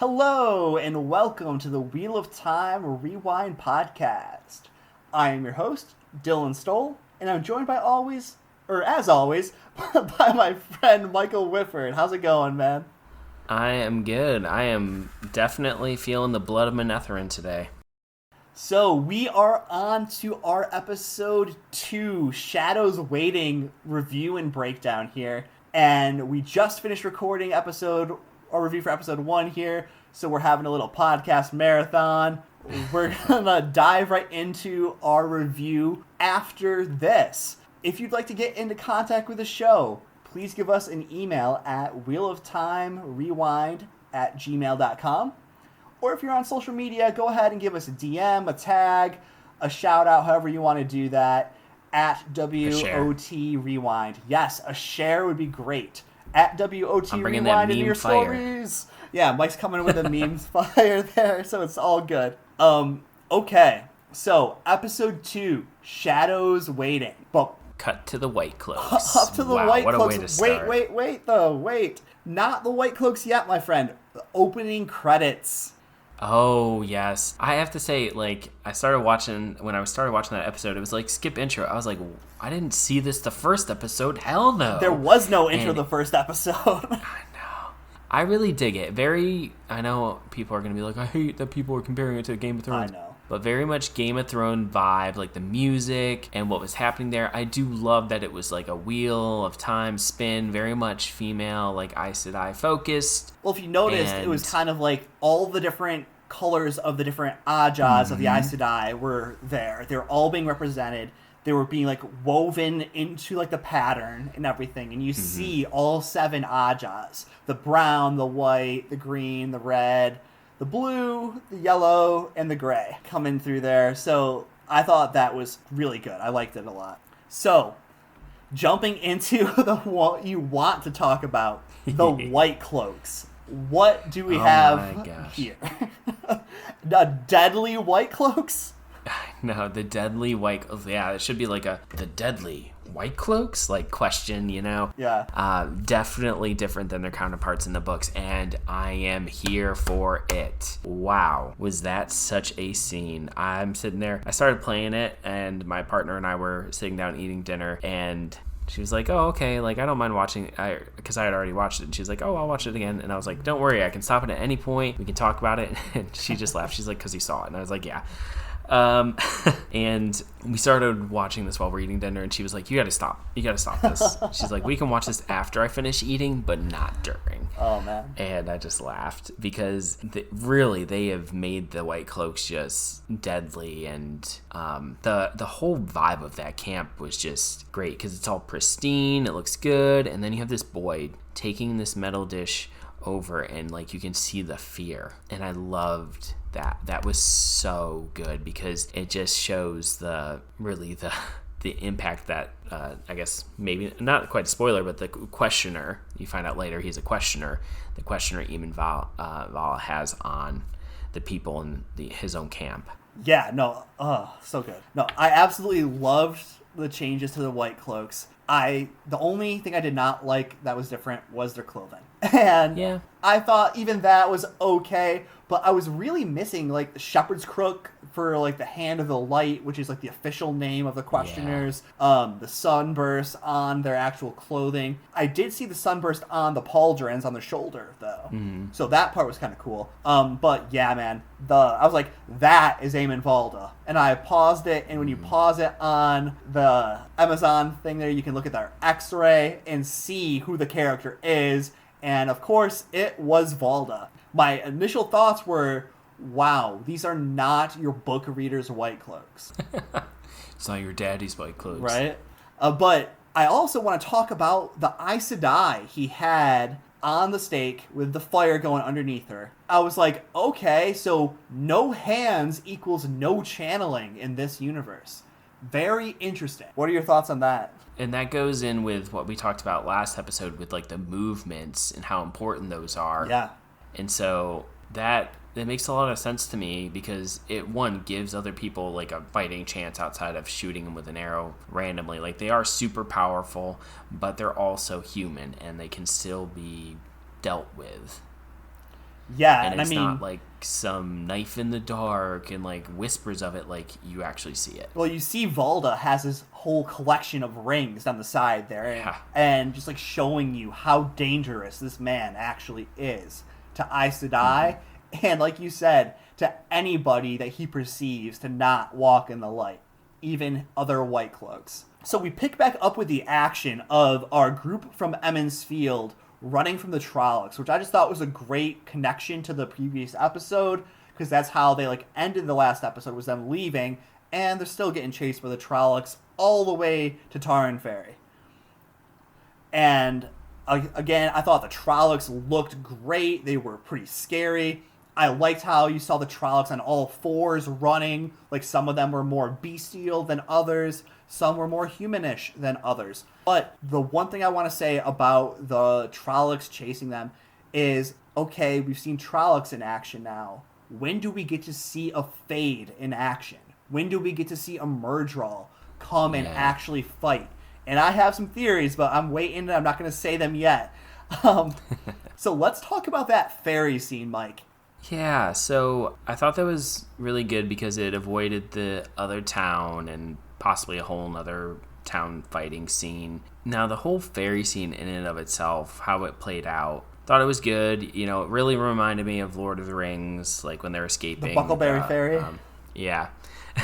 Hello, and welcome to the Wheel of Time Rewind podcast. I am your host, Dylan Stoll, and I'm joined as always, by my friend Michael Whifford. How's it going, man? I am good. I am definitely feeling the blood of Manetheren today. So, we are on to our episode 2, Shadows Waiting review and breakdown here. And we just finished recording our review for episode 1 here, so we're having a little podcast marathon. We're gonna dive right into our review after this. If you'd like to get into contact with the show, please give us an email at wheeloftimerewind@gmail.com. Or if you're on social media, go ahead and give us a DM, a tag, a shout out, however you want to do that, at WOT Rewind. Yes, a share would be great. At WOT Rewind into your stories. Yeah, Mike's coming with a memes fire there, so it's all good. Okay, so episode 2, Shadows Waiting. But cut to the White Cloaks. Up to the White what Cloaks. A way to start. Wait. Not the White Cloaks yet, my friend. The opening credits. Oh, yes. I have to say, when I started watching that episode, it was like skip intro. I was like, I didn't see this the first episode. Hell no. There was no intro the first episode. I know. I really dig it. I know people are going to be like, I hate that people are comparing it to Game of Thrones. I know. But very much Game of Thrones vibe, like the music and what was happening there. I do love that it was like a Wheel of Time spin, very much female, like Aes Sedai focused. Well, if you noticed, it was kind of like all the different colors of the different Ajahs of the Aes Sedai were there. They were all being represented. They were being like woven into like the pattern and everything. And you see all 7 Ajahs. The brown, the white, the green, the red, the blue, the yellow, and the gray coming through there. So I thought that was really good. I liked it a lot. So, jumping into what you want to talk about, the White Cloaks. What do we have here? The deadly White Cloaks? No, the deadly White... Yeah, it should be like the deadly White Cloaks? Question, Yeah. Definitely different than their counterparts in the books, and I am here for it. Wow. Was that such a scene? I'm sitting there. I started playing it, and my partner and I were sitting down eating dinner, and... she was like, oh, okay, I don't mind watching it, because I had already watched it, and she was like, oh, I'll watch it again, and I was like, don't worry, I can stop it at any point, we can talk about it, and she just laughed, she's like, because you saw it, and I was like, yeah. And we started watching this while we're eating dinner, and she was like, you gotta stop this. She's like, we can watch this after I finish eating, but not during. Oh, man. And I just laughed, because they have made the White Cloaks just deadly, and the whole vibe of that camp was just great, because it's all pristine, it looks good, and then you have this boy taking this metal dish over, and you can see the fear, and I loved that was so good, because it just shows the impact that I guess maybe not quite a spoiler, but the questioner, you find out later he's a questioner, the questioner Eamon Vala has on the people in his own camp. Yeah, no, so good. No, I absolutely loved the changes to the White Cloaks. The only thing I did not like that was different was their clothing. And yeah. I thought even that was okay, but I was really missing the shepherd's crook for the hand of the light, which is the official name of the questioners. Yeah. The sunburst on their actual clothing. I did see the sunburst on the pauldrons on the shoulder though. Mm-hmm. So that part was kind of cool. But yeah, man, I was like, that is Eamon Valda. And I paused it, and when you pause it on the Amazon thing there, you can look at their x-ray and see who the character is. And of course, it was Valda. My initial thoughts were, wow, these are not your book reader's White Cloaks. It's not your daddy's White Cloaks. Right? But I also want to talk about the Aes Sedai he had on the stake with the fire going underneath her. I was like, okay, so no hands equals no channeling in this universe. Very interesting. What are your thoughts on that? And that goes in with what we talked about last episode with the movements and how important those are. Yeah. And so that makes a lot of sense to me, because it, one, gives other people a fighting chance outside of shooting them with an arrow randomly. They are super powerful, but they're also human, and they can still be dealt with. Yeah, And and I it's mean, not like some knife in the dark and like whispers of it, like you actually see it. well, you see Valda has his whole collection of rings down the side there, Yeah. and just like showing you how dangerous this man actually is to Aes Sedai, and like you said, to anybody that he perceives to not walk in the light, even other White Cloaks. So we pick back up with the action of our group from Emmons Field running from the Trollocs, which I just thought was a great connection to the previous episode, because that's how they like ended the last episode, was them leaving, and they're still getting chased by the Trollocs all the way to Tarn Ferry. And again, I thought the Trollocs looked great. They were pretty scary. I liked how you saw the Trollocs on all fours running. Like, some of them were more bestial than others. Some were more humanish than others. But the one thing I want to say about the Trollocs chasing them is, okay, we've seen Trollocs in action now. When do we get to see a Fade in action? When do we get to see a Myrddraal come and actually fight? And I have some theories, but I'm waiting, and I'm not going to say them yet. So let's talk about that ferry scene, Mike. Yeah, so I thought that was really good because it avoided the other town and possibly a whole other town fighting scene. Now, the whole ferry scene in and of itself, how it played out, thought it was good. You know, it really reminded me of Lord of the Rings, like when they're escaping. The Buckleberry Ferry? Yeah.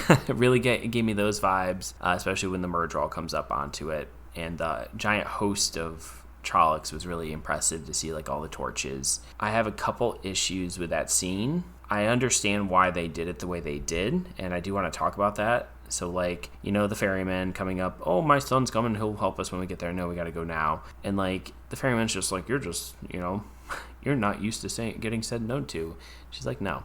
It really gave me those vibes, especially when the Myrddraal comes up onto it. And the giant host of Trollocs was really impressive to see, like, all the torches. I have a couple issues with that scene. I understand why they did it the way they did, and I do want to talk about that. So, like, you know, the ferryman coming up, oh, my son's coming, he'll help us when we get there. No, we got to go now. And, like, the ferryman's just like, you're just, you know, you're not used to getting said no to. She's like, no.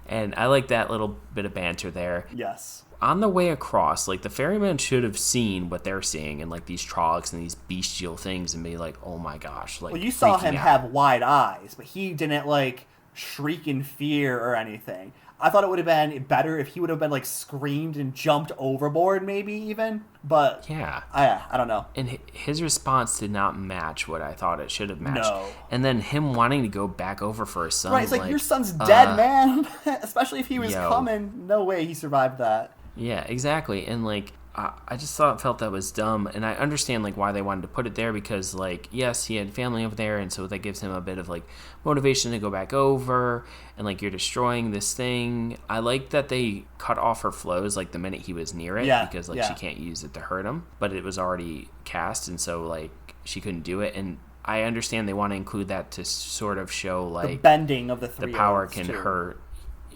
And I like that little bit of banter there. Yes. On the way across, like, the ferryman should have seen what they're seeing and, like, these Trollocs and these bestial things and be like, oh my gosh. Like, well, you saw freaking him out. have wide eyes, but he didn't, like, shriek in fear or anything. I thought it would have been better if he would have been, like, screamed and jumped overboard, maybe even. But Yeah. I don't know. And his response did not match what I thought it should have matched. No. And then him wanting to go back over for his son. Right, it's like your son's dead, man. Especially if he was coming. No way he survived that. Yeah, exactly. And, like, I just felt that was dumb. And I understand, like, why they wanted to put it there because, like, yes, he had family over there. And so that gives him a bit of, like, motivation to go back over. And, like, you're destroying this thing. I like that they cut off her flows, like, the minute he was near it. Yeah, because, like, she can't use it to hurt him. But it was already cast. And so, like, she couldn't do it. And I understand they want to include that to sort of show, like, the bending of the three. The power can hurt.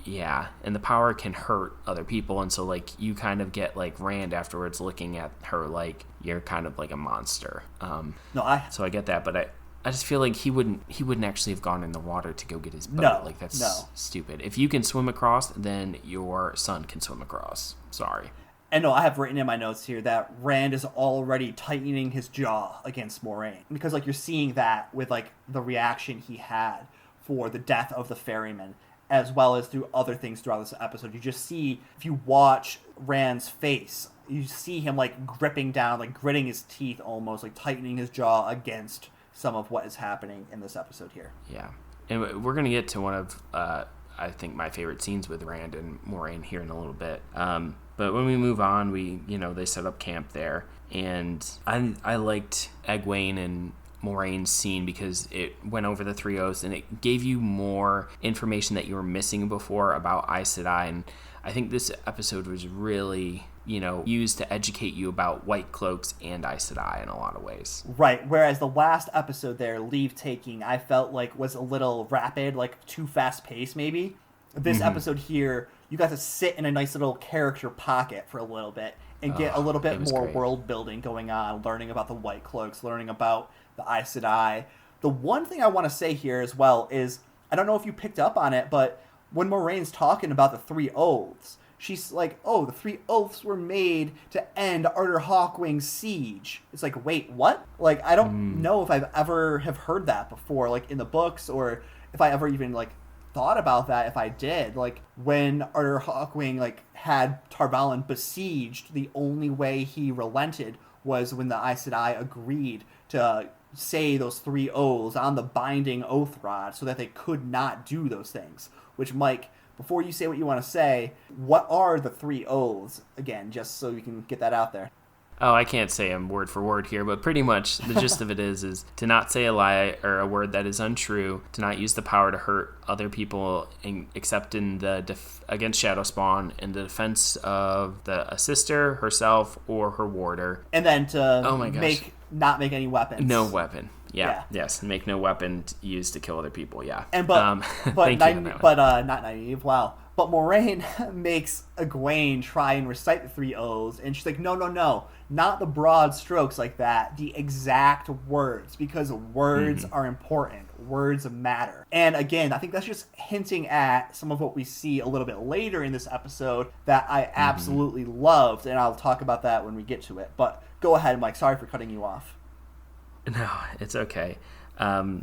Yeah, and the power can hurt other people, and so, like, you kind of get, like, Rand afterwards looking at her like you're kind of like a monster. So I get that, but I just feel like he wouldn't actually have gone in the water to go get his boat. No, like, that's stupid. If you can swim across, then your son can swim across. Sorry. And no, I have written in my notes here that Rand is already tightening his jaw against Moiraine. Because, like, you're seeing that with, like, the reaction he had for the death of the ferryman, as well as through other things throughout this episode. You just see, if you watch Rand's face, you see him, like, gripping down, like, gritting his teeth almost, like, tightening his jaw against some of what is happening in this episode here. Yeah. And we're going to get to one of, I think, my favorite scenes with Rand and Moiraine here in a little bit. But when we move on, they set up camp there. And I liked Egwene and Moraine's scene because it went over the three oaths and it gave you more information that you were missing before about Aes Sedai. And I think this episode was really, used to educate you about White Cloaks and Aes Sedai in a lot of ways. Right. Whereas the last episode there, Leave Taking, I felt like was a little rapid, like too fast paced maybe. This episode here, you got to sit in a nice little character pocket for a little bit and get a little bit more world building going on, learning about the White Cloaks, learning about the Aes Sedai. The one thing I want to say here as well is, I don't know if you picked up on it, but when Moraine's talking about the three oaths, she's like, oh, the three oaths were made to end Arthur Hawkwing's siege. It's like, wait, what? Like, I don't know if I've ever have heard that before, like, in the books, or if I ever even, like, thought about that. If I did, like, when Arthur Hawkwing, like, had Tar Valon besieged, the only way he relented was when the Aes Sedai agreed to say those three oaths on the binding oath rod so that they could not do those things. Which, Mike, before you say what you want to say, what are the three oaths again, just so you can get that out there? Oh, I can't say them word for word here, but pretty much the gist of it is to not say a lie or a word that is untrue, to not use the power to hurt other people, except in the against Shadow Spawn, in the defense of a sister, herself, or her warder. And then to not make any weapons. No weapon. Yeah. Yes. Make no weapon used to kill other people. Yeah. And not naive. Wow. But Moiraine makes Egwene try and recite the three oaths, and she's like, no, not the broad strokes like that, the exact words, because words are important. Words matter. And again, I think that's just hinting at some of what we see a little bit later in this episode that I absolutely loved, and I'll talk about that when we get to it. But go ahead, Mike. Sorry for cutting you off. No, it's okay. I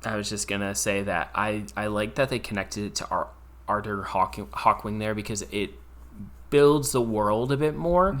was just going to say that I like that they connected it to Arthur Hawkwing there, because it builds the world a bit more.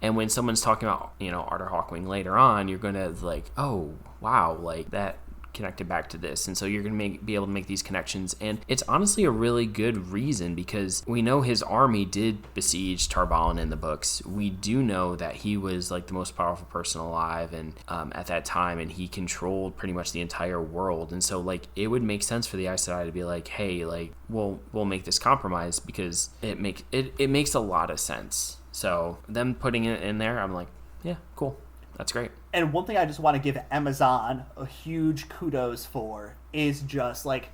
And when someone's talking about, Arthur Hawkwing later on, you're going to like, oh, wow, like that connected back to this. And so you're going to be able to make these connections. And it's honestly a really good reason, because we know his army did besiege Tar Valon in the books. We do know that he was like the most powerful person alive and at that time, and he controlled pretty much the entire world. And so like it would make sense for the Aes Sedai to be like, hey, like we'll make this compromise, because it makes a lot of sense. So them putting it in there, I'm like, yeah, cool. That's great. And one thing I just want to give Amazon a huge kudos for is just like,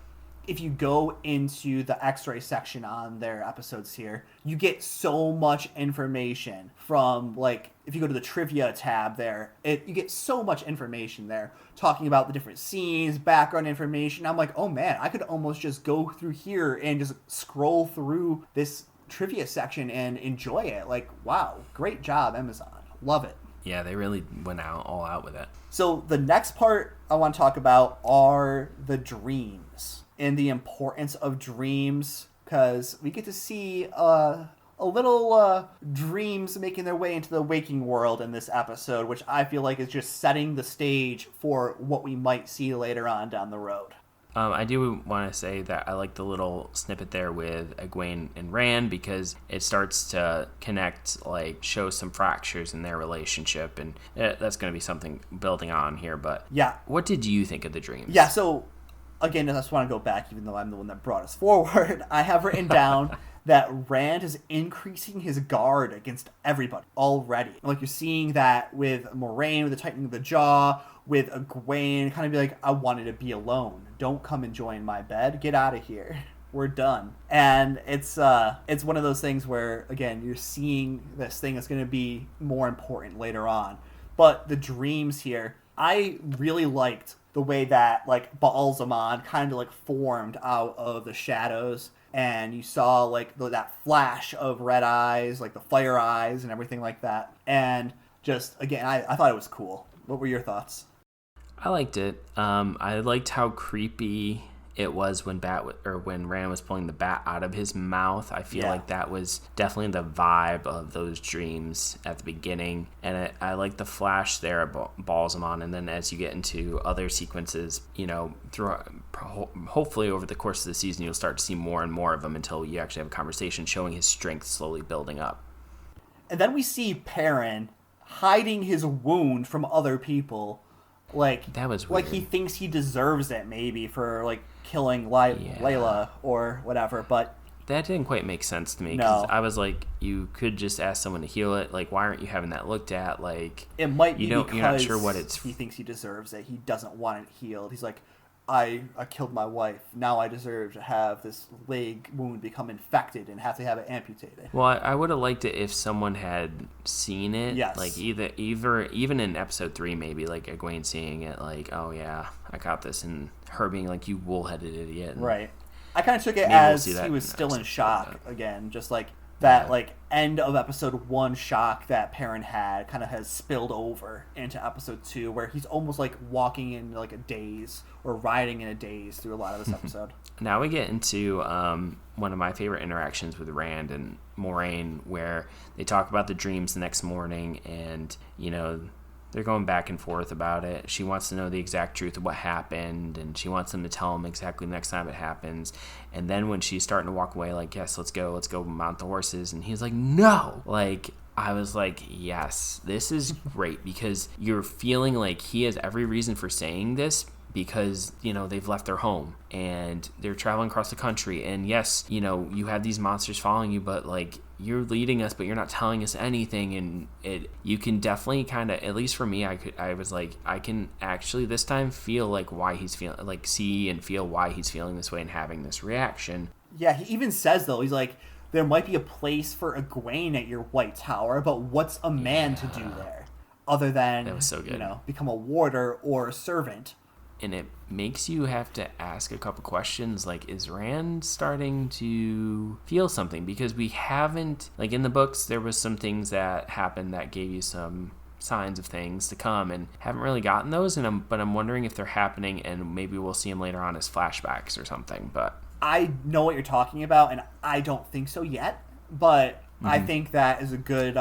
if you go into the X-ray section on their episodes here, you get so much information from, like, if you go to the trivia tab there, you get so much information there talking about the different scenes, background information. I'm like, oh man, I could almost just go through here and just scroll through this trivia section and enjoy it. Like, wow, great job, Amazon. Love it. Yeah, they really went all out with it. So the next part I want to talk about are the dreams and the importance of dreams, because we get to see a little dreams making their way into the waking world in this episode, which I feel like is just setting the stage for what we might see later on down the road. I do want to say that I like the little snippet there with Egwene and Rand, because it starts to connect, like show some fractures in their relationship, and that's going to be something building on here. But yeah, what did you think of the dreams? Yeah, so again, I just want to go back, even though I'm the one that brought us forward. I have written down that Rand is increasing his guard against everybody already. Like, you're seeing that with Moiraine, with the tightening of the jaw, with Egwene, kind of be like, I wanted to be alone. Don't come and join my bed. Get out of here. We're done. And it's one of those things where, again, you're seeing this thing that's going to be more important later on. But the dreams here, I really liked the way that, like, Baal-Zaman kind of, like, formed out of the shadows. And you saw, like, that flash of red eyes, like the fire eyes and everything like that. And just, again, I thought it was cool. What were your thoughts? I liked it. I liked how creepy it was when Rand was pulling the bat out of his mouth. I feel like that was definitely the vibe of those dreams at the beginning. And I like the flash there at Baal-Zaman. And then as you get into other sequences, hopefully over the course of the season, you'll start to see more and more of him until you actually have a conversation showing his strength slowly building up. And then we see Perrin hiding his wound from other people. Like, that was weird. Like he thinks he deserves it, maybe, for, like, killing Layla or whatever, but that didn't quite make sense to me, because I was like, you could just ask someone to heal it. Like, why aren't you having that looked at? Like, it might be you're not sure what he thinks he deserves it. He doesn't want it healed. He's like, I killed my wife. Now I deserve to have this leg wound become infected and have to have it amputated. Well, I would have liked it if someone had seen it. Yes. Like, even in episode 3, maybe, like, Egwene seeing it, like, oh yeah, I got this, and her being like, you bull-headed idiot. Right. I kind of took it as he was still in shock again, just like that, like, end of episode 1 shock that Perrin had kind of has spilled over into episode 2, where he's almost like walking in like a daze or riding in a daze through a lot of this episode. Now we get into one of my favorite interactions with Rand and Moiraine, where they talk about the dreams the next morning, and they're going back and forth about it. She wants to know the exact truth of what happened, and she wants him to tell him exactly next time it happens. And then when she's starting to walk away, like, yes, let's go mount the horses. And he's like, no. Like, I was like, yes, this is great, because you're feeling like he has every reason for saying this, because, you know, they've left their home and they're traveling across the country. And yes, you know, you have these monsters following you, but like, you're leading us, but you're not telling us anything. And you can definitely kind of, at least for me, I was like, I can actually this time feel like why he's feeling, like, see and feel why he's feeling this way and having this reaction. Yeah, he even says, though, he's like, there might be a place for Egwene at your White Tower, but what's a man to do there other than, that was so good. You know, become a warder or a servant? And it makes you have to ask a couple questions, like, is Rand starting to feel something? Because we haven't, like, in the books, there was some things that happened that gave you some signs of things to come, and haven't really gotten those. But I'm wondering if they're happening, and maybe we'll see them later on as flashbacks or something. But I know what you're talking about, and I don't think so yet. But I think that is a good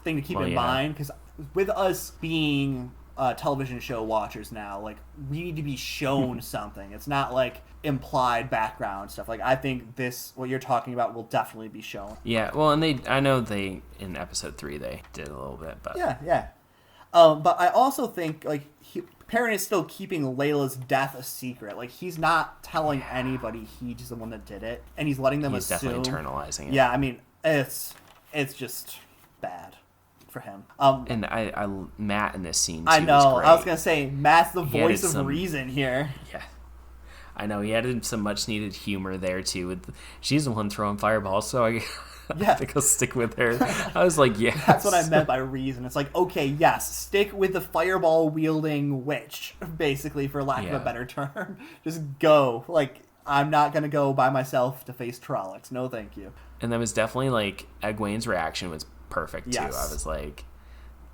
thing to keep in mind, because with us being television show watchers now, like, we need to be shown something. It's not like implied background stuff. Like, I think what you're talking about will definitely be shown. Yeah, well, and I know in episode 3 they did a little bit, but yeah. But I also think, like, Perrin is still keeping Layla's death a secret. Like, he's not telling anybody he's the one that did it, and he's letting them assume. He's definitely internalizing it. Yeah, I mean, it's just bad for him. And I Matt in this scene too, I know. was great. I was gonna say Matt's the voice of reason here. Yeah, I know. He added some much needed humor there too. She's the one throwing fireballs, so I think I'll stick with her. I was like, yeah, that's what I meant by reason. It's like, okay, yes, stick with the fireball wielding witch, basically, for lack of a better term. Just go. Like, I'm not gonna go by myself to face Trollocs. No, thank you. And that was definitely, like, Egwene's reaction was perfect too. Yes.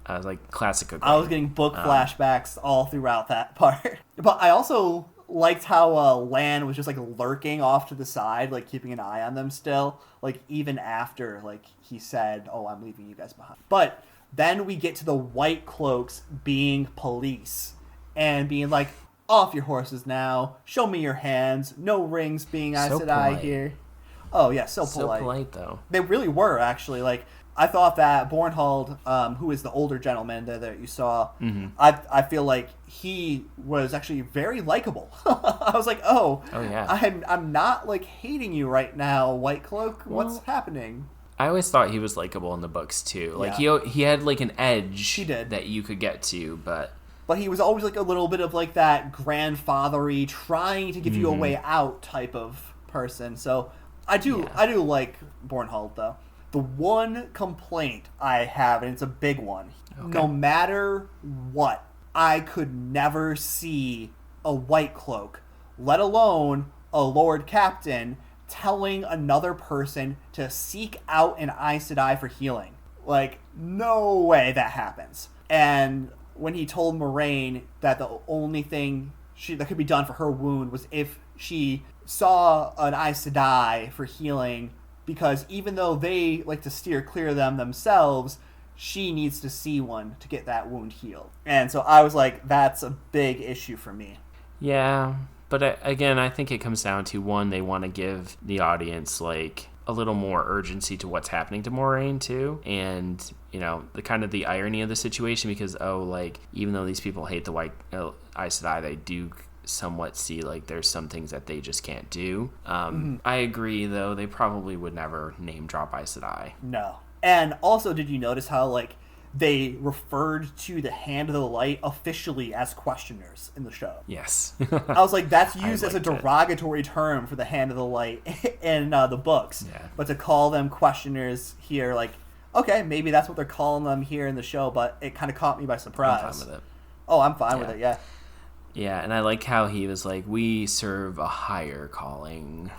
I was like classic Egwene. I was getting book flashbacks all throughout that part. But I also liked how Lan was just, like, lurking off to the side, like, keeping an eye on them still, like, even after, like, he said, oh, I'm leaving you guys behind. But then we get to the White Cloaks being police and being like, off your horses now, show me your hands, no rings being Aes Sedai here. Oh yeah, so polite. So polite, though. They really were, actually. Like, I thought that Bornhald, who is the older gentleman that you saw, I feel like he was actually very likable. I was like, oh yeah, I'm not, like, hating you right now, White Cloak. What's happening? I always thought he was likable in the books too. Like, he had, like, an edge he did that you could get to, but he was always, like, a little bit of, like, that grandfathery, trying to give you a way out type of person. So I do like Bornhald, though. The one complaint I have, and it's a big one, no matter what, I could never see a White Cloak, let alone a Lord Captain, telling another person to seek out an Aes Sedai for healing. Like, no way that happens. And when he told Moiraine that the only thing that could be done for her wound was if she saw an Aes Sedai for healing, because even though they like to steer clear of them themselves, she needs to see one to get that wound healed. And so I was like, that's a big issue for me. Yeah, but again, I think it comes down to, one, they want to give the audience, like, a little more urgency to what's happening to Moiraine too, and, you know, the kind of the irony of the situation, because like, even though these people hate the White Aes Sedai, they do somewhat see, like, there's some things that they just can't do. I agree, though, they probably would never name drop Aes Sedai. No. And also, did you notice how, like, they referred to the Hand of the Light officially as questioners in the show? Yes. I was like, that's used as a derogatory term for the Hand of the Light in the books. Yeah. But to call them questioners here, like, okay, maybe that's what they're calling them here in the show, but it kind of caught me by surprise. I'm fine with it. Oh, I'm fine with it, yeah. Yeah, and I like how he was like, we serve a higher calling.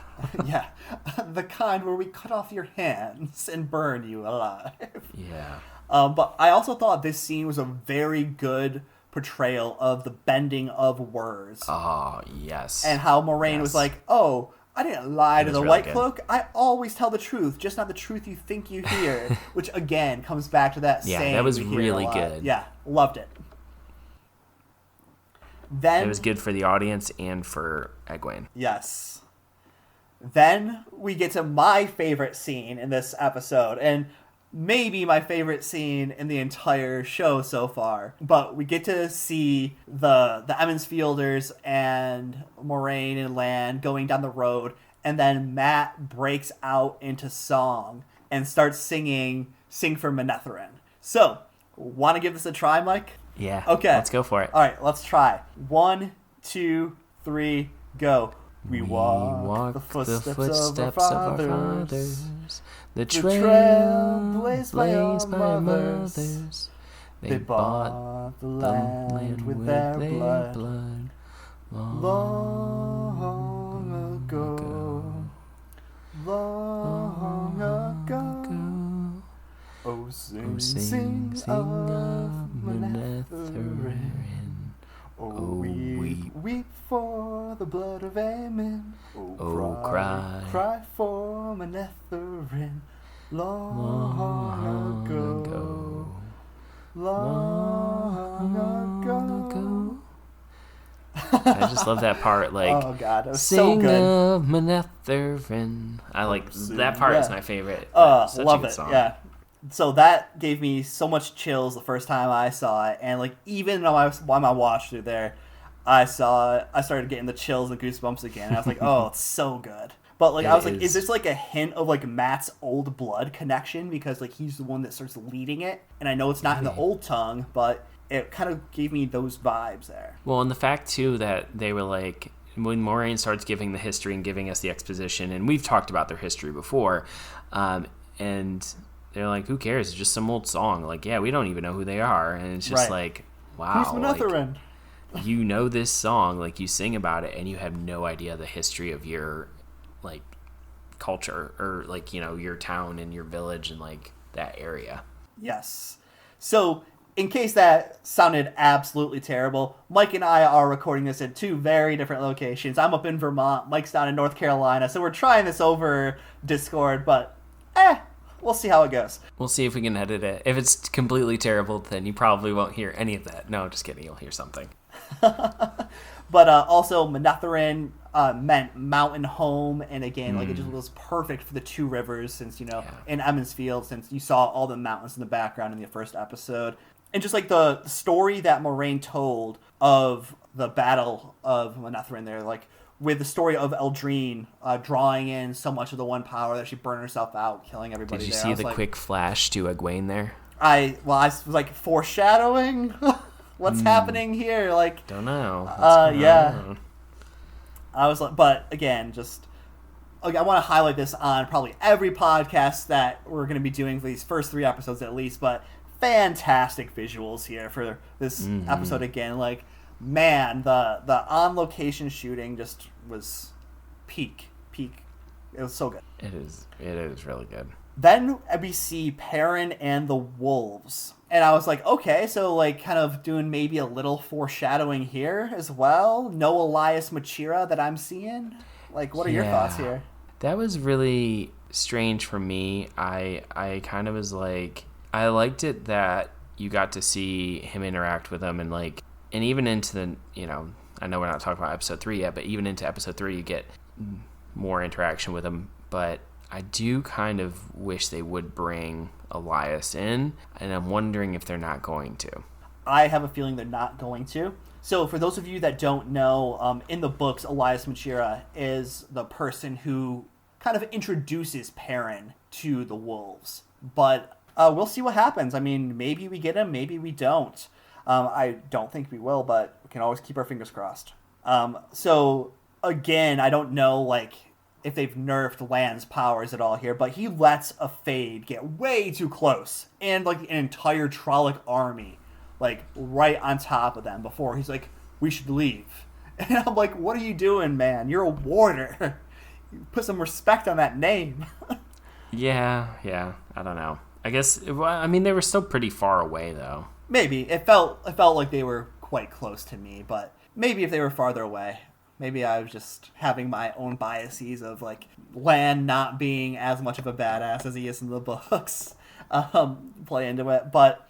Yeah, the kind where we cut off your hands and burn you alive. Yeah. But I also thought this scene was a very good portrayal of the bending of words. Oh, yes. And how Moiraine was like, oh, I didn't lie It to was the really White good. Cloak. I always tell the truth, just not the truth you think you hear. Which, again, comes back to that Yeah, saying that was we hear really a lot. good. Yeah, loved it. Then It was good for the audience and for Egwene. Yes. Then we get to my favorite scene in this episode, and maybe my favorite scene in the entire show so far. But we get to see the Emmons Fielders and Moraine and Lan going down the road, and then Matt breaks out into song and starts singing "Sing for Manetheren." So, want to give this a try, Mike? Yeah. Okay. Let's go for it. All right, let's try. 1, 2, 3, go. We walk the footsteps of our fathers. The trail trail blazed blazed by by our our mothers. mothers. They bought the land with their blood long ago. Long ago. Oh, sing, sing of Manetheren. Oh, weep for the blood of Aemon. Oh, cry for Manetheren. Long ago. Long ago. I just love that part. Like, Oh god, it was so sing good. of Manetheren. I like that part. Is Yeah. my favorite. Such a Love good it. song. Yeah. So that gave me so much chills the first time I saw it, and like even while I watched through there, I started getting the chills and goosebumps again. And I was like, oh, it's so good. But like It I was like, is. is this like a hint of like Matt's old blood connection, because like he's the one that starts leading it, and I know it's not in the old tongue, but it kind of gave me those vibes there. Well, and the fact too that they were like, when Moraine starts giving the history and giving us the exposition, and we've talked about their history before, and they're like, who cares? It's just some old song. Like, yeah, we don't even know who they are, and it's just Right. like, wow, Who's Manetheren? like, you know this song, like you sing about it, and you have no idea the history of your like culture, or like, you know, your town and your village and like that area. Yes. So, in case that sounded absolutely terrible, Mike and I are recording this in two very different locations. I'm up in Vermont, Mike's down in North Carolina, so we're trying this over Discord, but we'll see how it goes. We'll see if we can edit it. If it's completely terrible, then you probably won't hear any of that. No, just kidding. You'll hear something. But also, Manetheren meant mountain home, and again, like it just was perfect for the two rivers, since, you know, in Emmons Field, since you saw all the mountains in the background in the first episode. And just like the story that Moraine told of the Battle of Manetheren there, like with the story of Eldrine drawing in so much of the one power that she burned herself out, killing everybody. Did you there. I see was the like, quick flash to Egwene there? I was like foreshadowing what's happening here. Like, Don't know. yeah. I was like, but again, just like, I want to highlight this on probably every podcast that we're going to be doing for these first 3 episodes at least, but fantastic visuals here for this episode again. Like, man, the on location shooting just was peak. It was so good. It is really good. Then we see Perrin and the wolves, and I was like, okay, so like kind of doing maybe a little foreshadowing here as well. No Elias Machira that I'm seeing. Like, what are your thoughts here? That was really strange for me. I kind of was like, I liked it that you got to see him interact with them, and like, and even into the, you know, I know we're not talking about episode 3 yet, but even into episode 3 you get more interaction with him. But I do kind of wish they would bring Elias in, and I'm wondering if they're not going to. I have a feeling they're not going to. So for those of you that don't know, in the books, Elias Machira is the person who kind of introduces Perrin to the wolves. But we'll see what happens. I mean, maybe we get him, maybe we don't. I don't think we will, but we can always keep our fingers crossed. So again, I don't know like if they've nerfed Lan's powers at all here, but he lets a Fade get way too close, and like an entire Trolloc army like right on top of them before he's like, we should leave. And I'm like, what are you doing, man? You're a warder. Put some respect on that name. Yeah, I don't know. I guess, I mean, they were still pretty far away, though. Maybe. It felt like they were quite close to me, but maybe if they were farther away, maybe I was just having my own biases of like Lan not being as much of a badass as he is in the books play into it. But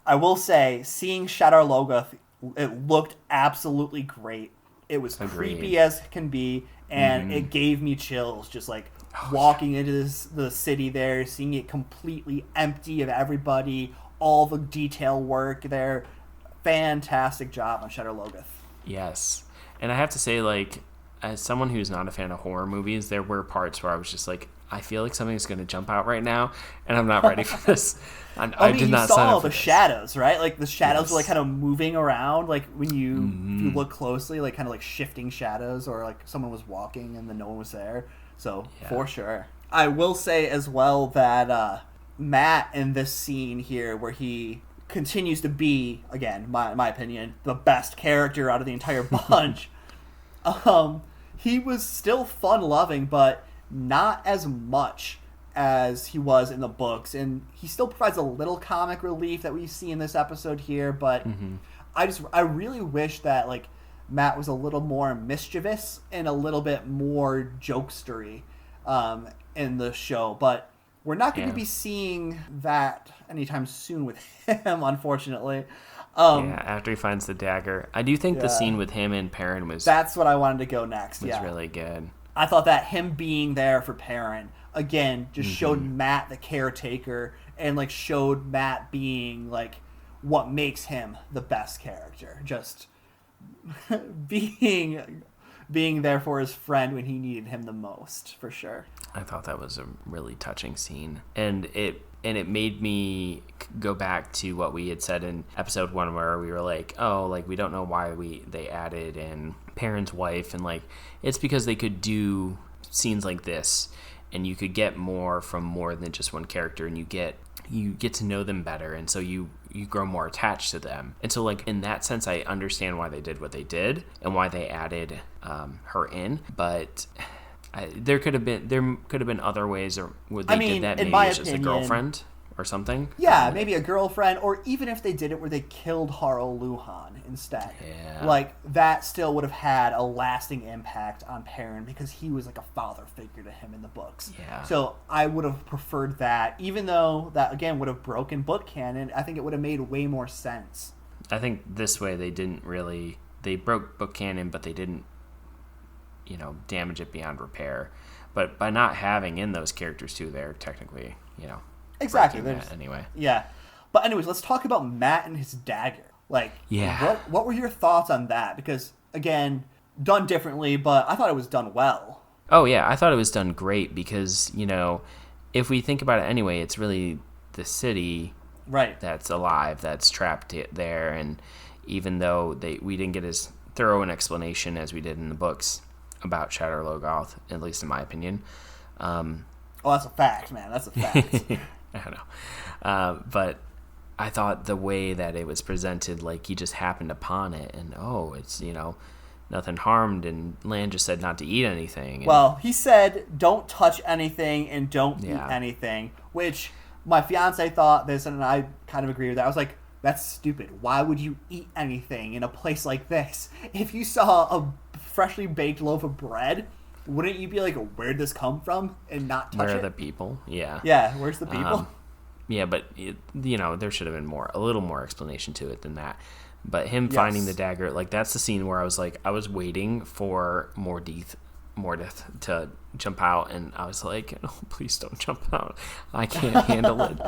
I will say, seeing Shadar Logoth, it looked absolutely great. It was creepy as can be, and it gave me chills just like walking into the city there, seeing it completely empty of everybody, all the detail work there. Fantastic job on Shadar Logoth. Yes. And I have to say, like, as someone who's not a fan of horror movies, there were parts where I was just like, I feel like something's going to jump out right now, and I'm not ready for this. I did not sign up for this. You saw the shadows, right? Like, the shadows were, like, kind of moving around, like, when you look closely, like, kind of, like, shifting shadows, or, like, someone was walking and then no one was there. So, for sure. I will say, as well, that Matt, in this scene here, where he continues to be, again, my opinion, the best character out of the entire bunch, he was still fun-loving, but not as much as he was in the books, and he still provides a little comic relief that we see in this episode here, but I really wish that like Matt was a little more mischievous and a little bit more jokestery in the show, but we're not going to be seeing that anytime soon with him, unfortunately. After he finds the dagger. I do think the scene with him and Perrin was... That's what I wanted to go next, was really good. I thought that him being there for Perrin, again, just showed Matt the caretaker and, like, showed Matt being, like, what makes him the best character. Just being there for his friend when he needed him the most, for sure. I thought that was a really touching scene. And it made me go back to what we had said in episode 1 where we were like, oh, like, we don't know why they added in Perrin's wife, and like, it's because they could do scenes like this and you could get more from more than just one character, and you get to know them better, and so you grow more attached to them. And so, like, in that sense, I understand why they did what they did and why they added her in, but there could have been other ways or where they did that, maybe as just a girlfriend or something. Yeah, maybe a girlfriend, or even if they did it where they killed Harl Luhan instead. Yeah. Like, that still would have had a lasting impact on Perrin because he was like a father figure to him in the books. Yeah. So I would have preferred that, even though that, again, would have broken book canon. I think it would have made way more sense. I think this way they broke book canon, but they didn't, damage it beyond repair. But by not having in those characters too, they're technically, exactly. Anyway. Yeah. But anyways, let's talk about Matt and his dagger. Like, what were your thoughts on that? Because, again, done differently, but I thought it was done well. Oh, yeah. I thought it was done great because, if we think about it anyway, it's really the city that's alive, that's trapped there. And even though we didn't get as thorough an explanation as we did in the books about Shadar Logoth, at least in my opinion. That's a fact, man. That's a fact. I don't know. But I thought the way that it was presented, like he just happened upon it and, it's, nothing harmed, and Lan just said not to eat anything. Well, he said don't touch anything and don't eat anything, which my fiance thought this, and I kind of agree with that. I was like, that's stupid. Why would you eat anything in a place like this? If you saw a freshly baked loaf of bread, wouldn't you be like, where'd this come from, and not touch it? Where are the people? Yeah. Yeah, where's the people? Yeah, but, there should have been a little more explanation to it than that. But him finding the dagger, like, that's the scene where I was like, I was waiting for Mordith to jump out, and I was like, oh, please don't jump out. I can't handle it.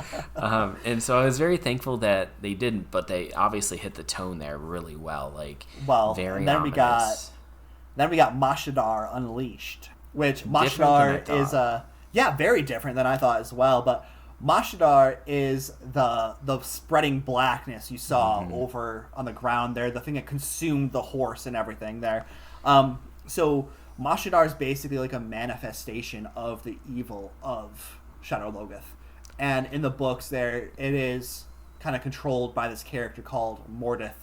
And so I was very thankful that they didn't, but they obviously hit the tone there really well. Like, very ominous. Then we got Mashadar Unleashed, which Mashadar is very different than I thought as well. But Mashadar is the spreading blackness you saw over on the ground there, the thing that consumed the horse and everything there. So Mashadar is basically like a manifestation of the evil of Shadar Logoth. And in the books there, it is kind of controlled by this character called Mordith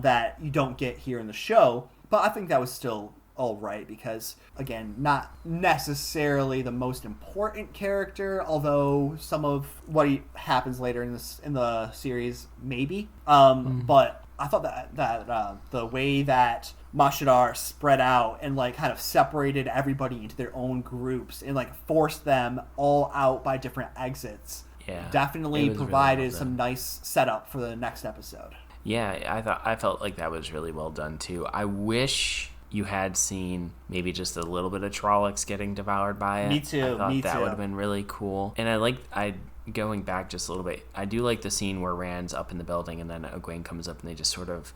that you don't get here in the show. But I think that was still all right because, again, not necessarily the most important character, although some of what happens later in the series maybe. But I thought that the way that Mashadar spread out and like kind of separated everybody into their own groups and like forced them all out by different exits. Yeah, Definitely it was really provided well some done. nice setup for the next episode. Yeah, I felt like that was really well done too. I wish you had seen maybe just a little bit of Trollocs getting devoured by it. Me too, I thought me that too. would have been really cool. And I going back just a little bit, I do like the scene where Rand's up in the building and then Egwene comes up and they just sort of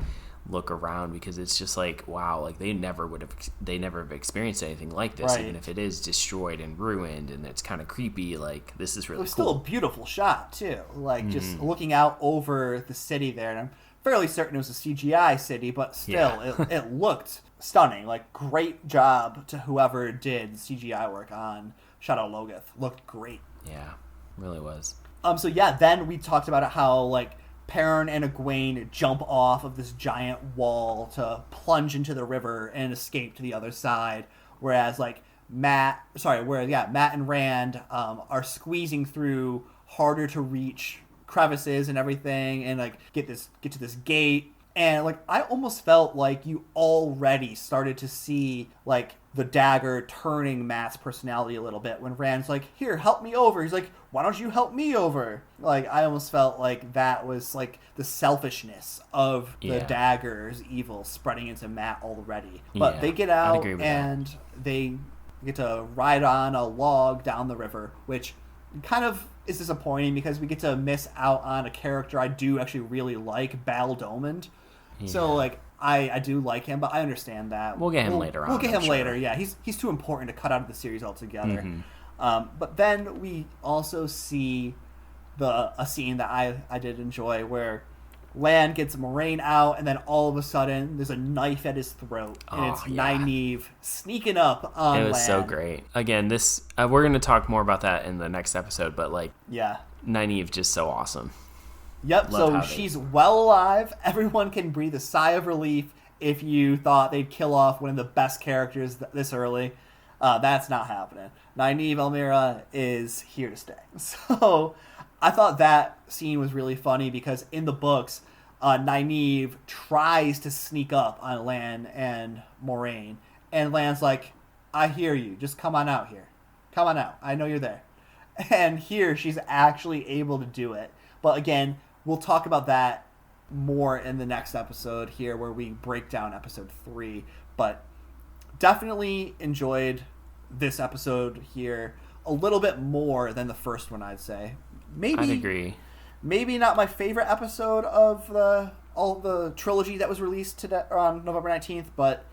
look around, because it's just like, wow, like they never have experienced anything like this, Right. even if it is destroyed and ruined and it's kind of creepy. Like, this is It really was still a cool. beautiful shot too, like just looking out over the city there, and I'm fairly certain it was a CGI city, but still, it looked stunning. Like, great job to whoever did CGI work on Shadow Logoth. Looked great. Yeah, really was. So yeah, then we talked about how like Perrin and Egwene jump off of this giant wall to plunge into the river and escape to the other side, whereas Matt and Rand are squeezing through harder to reach crevices and everything, and like get to this gate. And like, I almost felt like you already started to see like the dagger turning Matt's personality a little bit when Rand's like, "Here, help me over." He's like, "Why don't you help me over?" Like, I almost felt like that was like the selfishness of the Yeah. dagger's evil spreading into Matt already. But Yeah, they get I'd out agree with that. and they get to ride on a log down the river, which kind of is disappointing because we get to miss out on a character I do actually really like, Bal Domond. So like, I do like him, but I understand that We'll get him later on, We'll get I'm him sure. later. Yeah, he's too important to cut out of the series altogether. Mm-hmm. But then we also see a scene that I did enjoy, where Lan gets Moraine out, and then all of a sudden there's a knife at his throat, and it's yeah. Nynaeve sneaking up on It was Lan. so great. Again, this we're going to talk more about that in the next episode, but like, Yeah. Nynaeve just so awesome. Yep, Love so how they- she's well alive. Everyone can breathe a sigh of relief if you thought they'd kill off one of the best characters this early. That's not happening. Nynaeve Elmira is here to stay. So I thought that scene was really funny because in the books, Nynaeve tries to sneak up on Lan and Moraine. And Lan's like, "I hear you. Just come on out here. Come on out. I know you're there." And here she's actually able to do it. But again, we'll talk about that more in the next episode here where we break down episode 3. But definitely enjoyed this episode here a little bit more than the first one, I'd say. I'd agree. Maybe not my favorite episode of all the trilogy that was released today on November 19th, but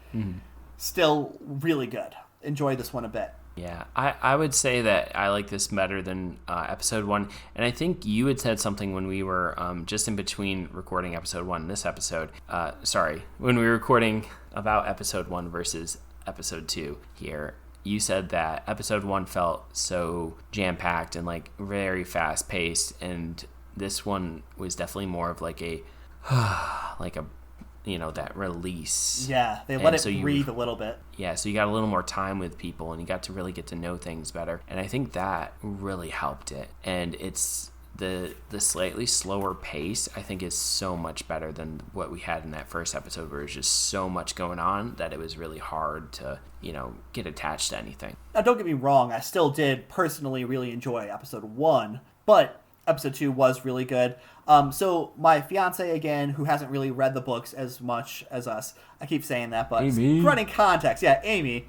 still really good. Enjoyed this one a bit. Yeah, I would say that I like this better than episode 1. And I think you had said something when we were just in between recording episode 1 and this episode. When we were recording about episode 1 versus episode 2 here. You said that episode 1 felt so jam-packed and like very fast-paced, and this one was definitely more of like a that release. Yeah, they let And it breathe a little bit. Yeah, so you got a little more time with people and you got to really get to know things better. And I think that really helped it. And it's the slightly slower pace, I think, is so much better than what we had in that first episode, where there's just so much going on that it was really hard to, get attached to anything. Now, don't get me wrong, I still did personally really enjoy episode 1, but episode 2 was really good. So my fiance, again, who hasn't really read the books as much as us, I keep saying that, but Amy. running context, yeah, Amy,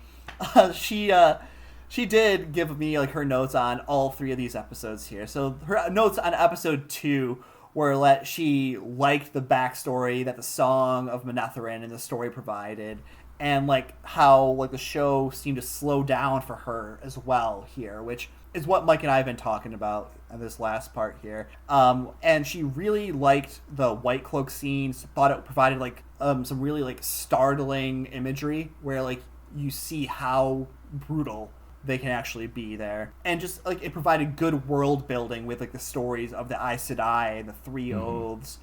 she did give me like her notes on all 3 of these episodes here. So her notes on episode 2 were she liked the backstory that the Song of Manetheren and the story provided, and like how like the show seemed to slow down for her as well here, which is what Mike and I have been talking about in this last part here. And she really liked the White Cloak scenes, thought it provided like some really like startling imagery where like you see how brutal they can actually be there, and just like it provided good world building with like the stories of the Aes Sedai and the 3 Oaths.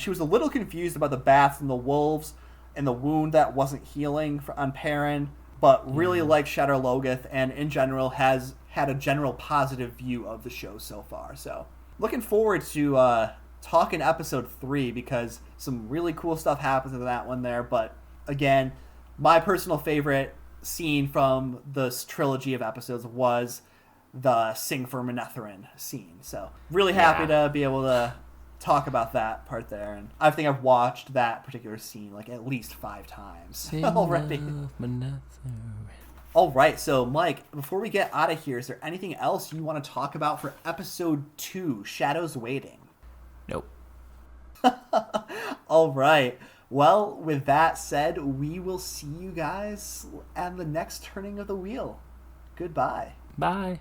She was a little confused about the bats and the wolves and the wound that wasn't healing on Perrin, but really liked Shadow Logoth, and in general has had a general positive view of the show so far. So looking forward to talking episode 3, because some really cool stuff happens in that one there. But again, my personal favorite scene from this trilogy of episodes was the Sing for Manetheren scene. So really happy to be able to talk about that part there. And I think I've watched that particular scene like at least 5 times already. All right, so Mike, before we get out of here, is there anything else you want to talk about for episode 2, Shadows Waiting? Nope. All right. Well, with that said, we will see you guys at the next turning of the wheel. Goodbye. Bye.